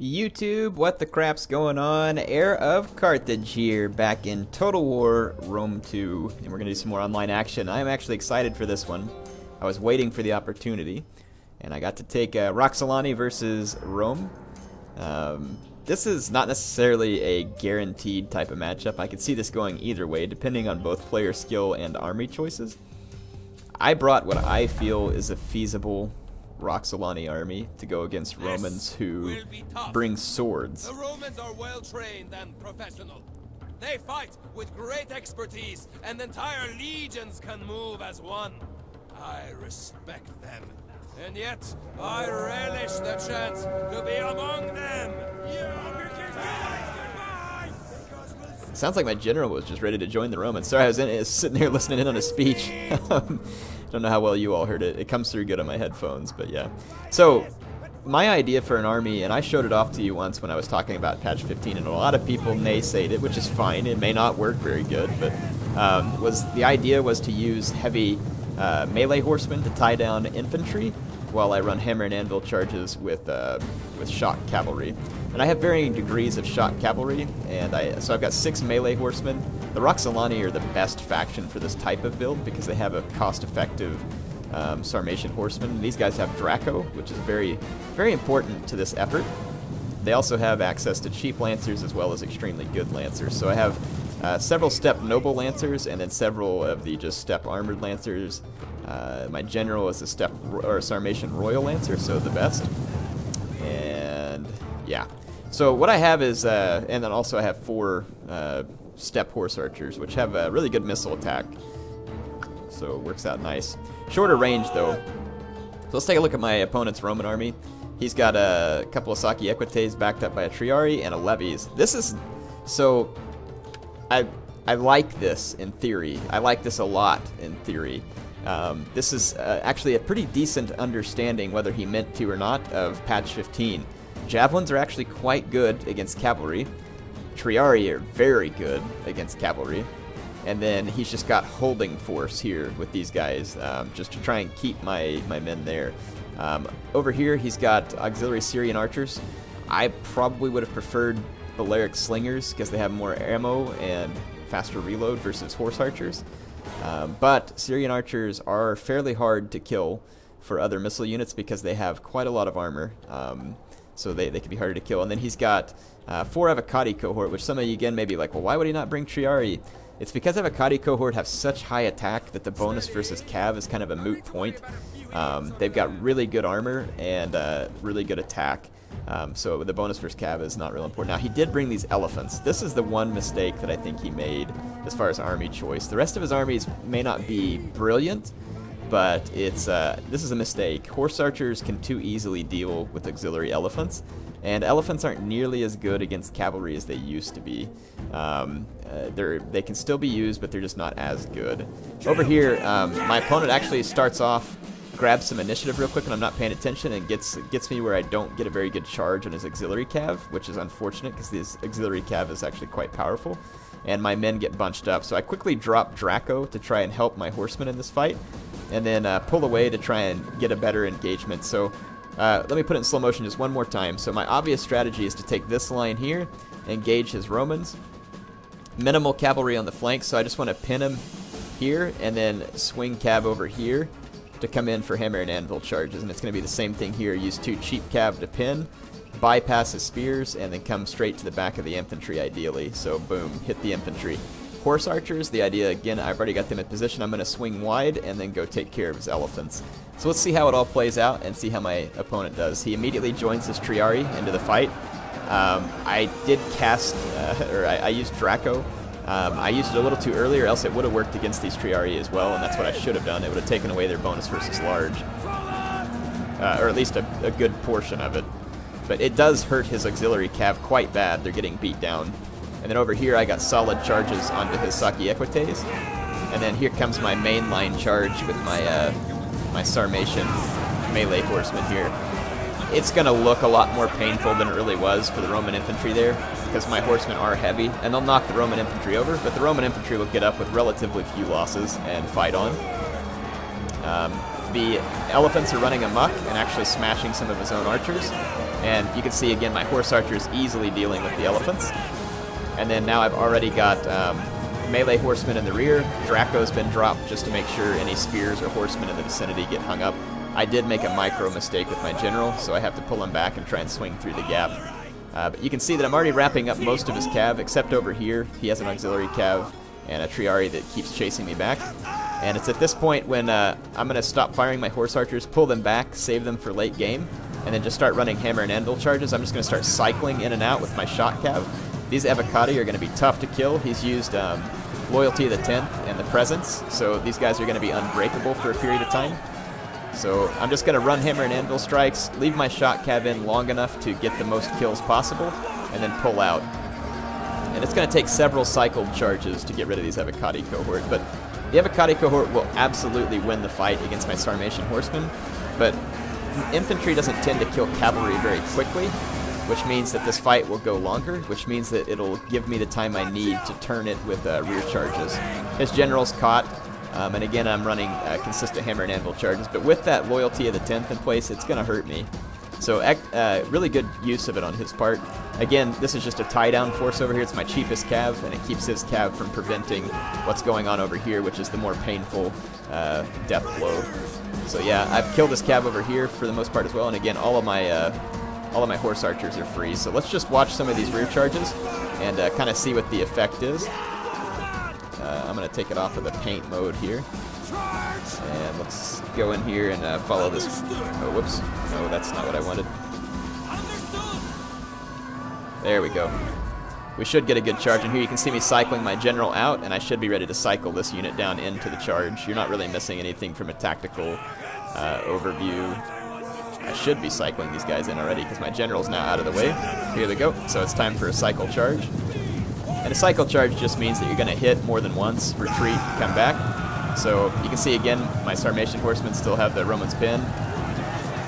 YouTube, what the crap's going on? Heir of Carthage here, back in Total War Rome 2, and we're going to do some more online action. I'm actually excited for this one. I was waiting for the opportunity, and I got to take Roxolani versus Rome. This is not necessarily a guaranteed type of matchup. I could see this going either way, depending on both player skill and army choices. I brought what I feel is a feasible Roxolani army to go against Romans who bring swords. The Romans are well trained and professional. They fight with great expertise, and entire legions can move as one. I respect them, and yet I relish the chance to be among them. It sounds like my general was just ready to join the Romans. Sorry, I was sitting here listening in on a speech. Don't know how well you all heard it. It comes through good on my headphones, but yeah. So, my idea for an army, and I showed it off to you once when I was talking about patch 15, and a lot of people naysayed it, which is fine. It may not work very good, but the idea was to use heavy melee horsemen to tie down infantry, while I run hammer and anvil charges with shock cavalry. And I have varying degrees of shock cavalry, and so I've got 6 melee horsemen. The Roxolani are the best faction for this type of build because they have a cost-effective Sarmatian horseman. These guys have Draco, which is very, very important to this effort. They also have access to cheap lancers as well as extremely good lancers. So I have several step noble lancers and then several of the just step armored lancers. My general is a step or Sarmatian royal lancer, so the best. And yeah. So what I have is, and then also I have 4 step horse archers, which have a really good missile attack. So it works out nice. Shorter range though. So let's take a look at my opponent's Roman army. He's got a couple of Saki Equites backed up by a Triarii and a Levies. This is, so I like this in theory. I like this a lot in theory. This is actually a pretty decent understanding, whether he meant to or not, of patch 15. Javelins are actually quite good against cavalry. Triarii are very good against cavalry. And then he's just got holding force here with these guys, just to try and keep my men there. Over here, he's got auxiliary Syrian archers. I probably would have preferred Balearic slingers because they have more ammo and faster reload versus horse archers. But Syrian archers are fairly hard to kill for other missile units because they have quite a lot of armor. So they can be harder to kill. And then he's got 4 Avocati cohort, which some of you again may be like, well, why would he not bring Triarii? It's because Avocati cohort have such high attack that the bonus versus cav is kind of a moot point. They've got really good armor and really good attack. So the bonus versus cav is not real important. Now, he did bring these elephants. This is the one mistake that I think he made as far as army choice. The rest of his armies may not be brilliant, but it's this is a mistake. Horse archers can too easily deal with auxiliary elephants, and elephants aren't nearly as good against cavalry as they used to be. They can still be used, but they're just not as good. Over here, my opponent actually starts off, grabs some initiative real quick when I'm not paying attention, and gets me where I don't get a very good charge on his auxiliary cav, which is unfortunate because this auxiliary cav is actually quite powerful. And my men get bunched up. So I quickly drop Draco to try and help my horsemen in this fight, and then pull away to try and get a better engagement. So let me put it in slow motion just one more time. So my obvious strategy is to take this line here, engage his Romans. Minimal cavalry on the flank, so I just want to pin him here, and then swing cav over here to come in for hammer and anvil charges. And it's going to be the same thing here. Use 2 cheap cav to pin, bypass his spears, and then come straight to the back of the infantry ideally. So boom, hit the infantry. Horse archers, the idea, again, I've already got them in position. I'm going to swing wide and then go take care of his elephants. So let's see how it all plays out and see how my opponent does. He immediately joins his Triarii into the fight. I did cast, I used Draco. I used it a little too early, or else it would have worked against these Triarii as well, and that's what I should have done. It would have taken away their bonus versus large, or at least a good portion of it. But it does hurt his auxiliary cav quite bad. They're getting beat down. And then over here, I got solid charges onto his Saki Equites. And then here comes my mainline charge with my Sarmatian melee horsemen here. It's going to look a lot more painful than it really was for the Roman infantry there, because my horsemen are heavy, and they'll knock the Roman infantry over, but the Roman infantry will get up with relatively few losses and fight on. The elephants are running amok and actually smashing some of his own archers. And you can see, again, my horse archers easily dealing with the elephants. And then now I've already got melee horsemen in the rear. Draco's been dropped just to make sure any spears or horsemen in the vicinity get hung up. I did make a micro mistake with my general, so I have to pull him back and try and swing through the gap. But you can see that I'm already wrapping up most of his cav, except over here. He has an auxiliary cav and a Triari that keeps chasing me back. And it's at this point when I'm going to stop firing my horse archers, pull them back, save them for late game, and then just start running hammer and anvil charges. I'm just going to start cycling in and out with my shot cav. These Evocati are going to be tough to kill. He's used Loyalty of the 10th and the Presence, so these guys are going to be unbreakable for a period of time. So I'm just going to run hammer and anvil strikes, leave my shot cav in long enough to get the most kills possible, and then pull out. And it's going to take several cycled charges to get rid of these Evocati cohort, but the Evocati cohort will absolutely win the fight against my Sarmatian horsemen, but infantry doesn't tend to kill cavalry very quickly, which means that this fight will go longer, which means that it'll give me the time I need to turn it with rear charges. His general's caught, and again I'm running consistent hammer and anvil charges, but with that Loyalty of the 10th in place, it's going to hurt me. So really good use of it on his part. Again, this is just a tie-down force over here. It's my cheapest cav, and it keeps his cav from preventing what's going on over here, which is the more painful death blow. So yeah, I've killed this cav over here for the most part as well, and again, all of my horse archers are free. So let's just watch some of these rear charges and kind of see what the effect is. I'm going to take it off of the paint mode here. And let's go in here and follow this. Oh, whoops. No, that's not what I wanted. There we go. We should get a good charge in here. You can see me cycling my general out, and I should be ready to cycle this unit down into the charge. You're not really missing anything from a tactical overview. I should be cycling these guys in already because my general's now out of the way. Here we go. So it's time for a cycle charge. And a cycle charge just means that you're going to hit more than once, retreat, come back. So you can see again, my Sarmatian horsemen still have the Romans pin.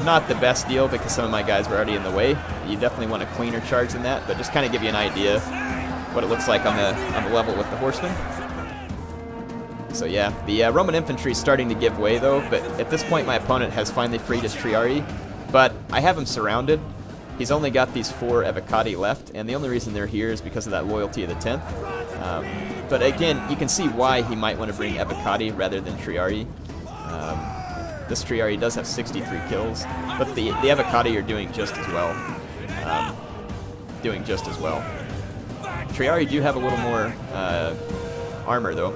Not the best deal because some of my guys were already in the way. You definitely want a cleaner charge than that, but just kind of give you an idea what it looks like on the level with the horsemen. So yeah, the Roman infantry is starting to give way though, but at this point my opponent has finally freed his Triari, but I have him surrounded. He's only got these 4 Evocati left, and the only reason they're here is because of that Loyalty of the 10th. But again, you can see why he might want to bring Evocati rather than Triari. This Triari does have 63 kills, but the Evocati are doing just as well. Triari do have a little more armor though.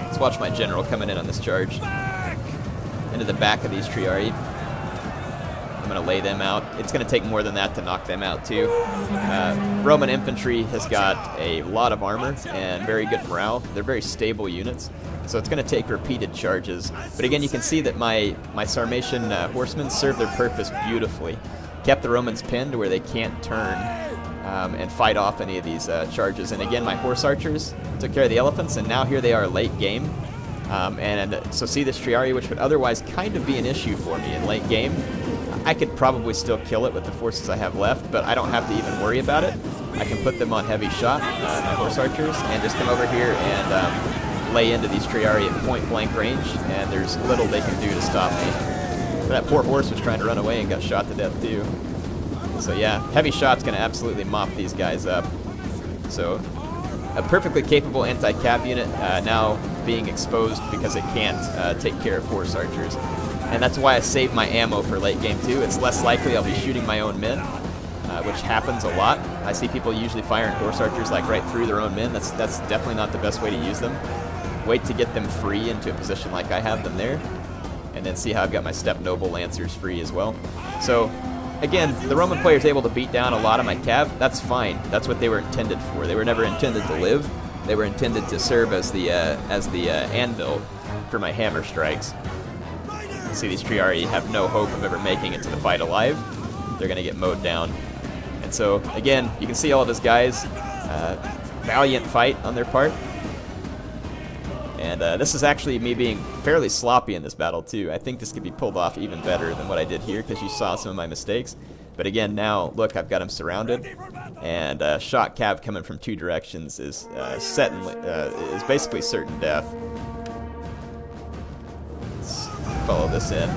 Let's watch my general coming in on this charge. Into the back of these Triari. I'm going to lay them out. It's going to take more than that to knock them out too. Roman infantry has got a lot of armor and very good morale. They're very stable units, so it's going to take repeated charges. But again, you can see that my Sarmatian horsemen serve their purpose beautifully. Kept the Romans pinned to where they can't turn and fight off any of these charges. And again, my horse archers took care of the elephants, and now here they are late game. So see this Triari, which would otherwise kind of be an issue for me in late game. I could probably still kill it with the forces I have left, but I don't have to even worry about it. I can put them on heavy shot, my horse archers, and just come over here and lay into these Triari at point blank range, and there's little they can do to stop me. That poor horse was trying to run away and got shot to death too. So yeah, heavy shot's going to absolutely mop these guys up. So a perfectly capable anti-cav unit now being exposed because it can't take care of horse archers. And that's why I save my ammo for late game too. It's less likely I'll be shooting my own men, which happens a lot. I see people usually firing horse archers like right through their own men. That's definitely not the best way to use them. Wait to get them free into a position like I have them there, and then see how I've got my Step Noble Lancers free as well. So again, the Roman player's able to beat down a lot of my cav. That's fine. That's what they were intended for. They were never intended to live. They were intended to serve as the anvil for my hammer strikes. See, these Triari have no hope of ever making it to the fight alive. They're going to get mowed down. And so, again, you can see all of his guys. Valiant fight on their part. And this is actually me being fairly sloppy in this battle, too. I think this could be pulled off even better than what I did here, because you saw some of my mistakes. But again, now, look, I've got him surrounded. And shot cav coming from 2 directions is is basically certain death. Follow this in,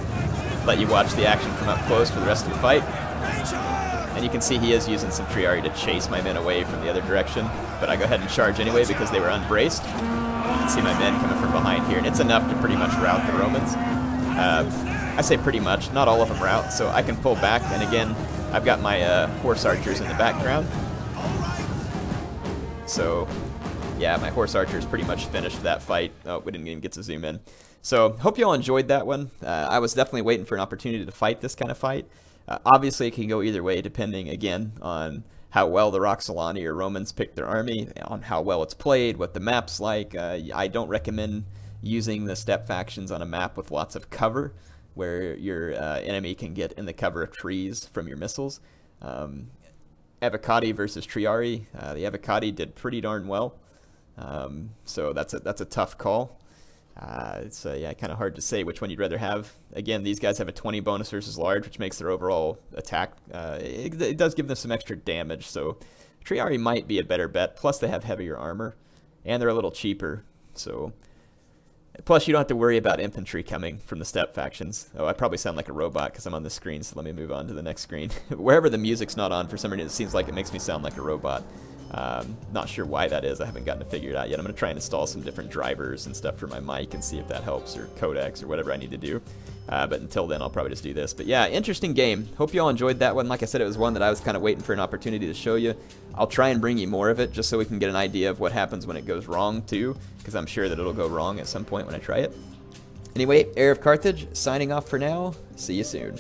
let you watch the action from up close for the rest of the fight. And you can see he is using some Triari to chase my men away from the other direction. But I go ahead and charge anyway because they were unbraced. You can see my men coming from behind here, and it's enough to pretty much rout the Romans. I say pretty much, not all of them rout, so I can pull back. And again, I've got my horse archers in the background. So, yeah, my horse archers pretty much finished that fight. Oh, we didn't even get to zoom in. So, hope you all enjoyed that one. I was definitely waiting for an opportunity to fight this kind of fight. Obviously, it can go either way, depending, again, on how well the Roxolani or Romans pick their army, on how well it's played, what the map's like. I don't recommend using the steppe factions on a map with lots of cover, where your enemy can get in the cover of trees from your missiles. Avocati versus Triari. The Avocati did pretty darn well, so that's a tough call. It's yeah, kind of hard to say which one you'd rather have. Again, these guys have a 20 bonus versus large, which makes their overall attack. It does give them some extra damage, so Triari might be a better bet. Plus, they have heavier armor, and they're a little cheaper. So, plus you don't have to worry about infantry coming from the steppe factions. Oh, I probably sound like a robot because I'm on the screen, so let me move on to the next screen. Wherever the music's not on, for some reason, it seems like it makes me sound like a robot. Not sure why that is. I haven't gotten to figure it out yet. I'm going to try and install some different drivers and stuff for my mic and see if that helps, or codecs, or whatever I need to do. But until then, I'll probably just do this. But yeah, interesting game. Hope you all enjoyed that one. Like I said, it was one that I was kind of waiting for an opportunity to show you. I'll try and bring you more of it just so we can get an idea of what happens when it goes wrong too, because I'm sure that it'll go wrong at some point when I try it. Anyway, HeirofCarthage signing off for now. See you soon.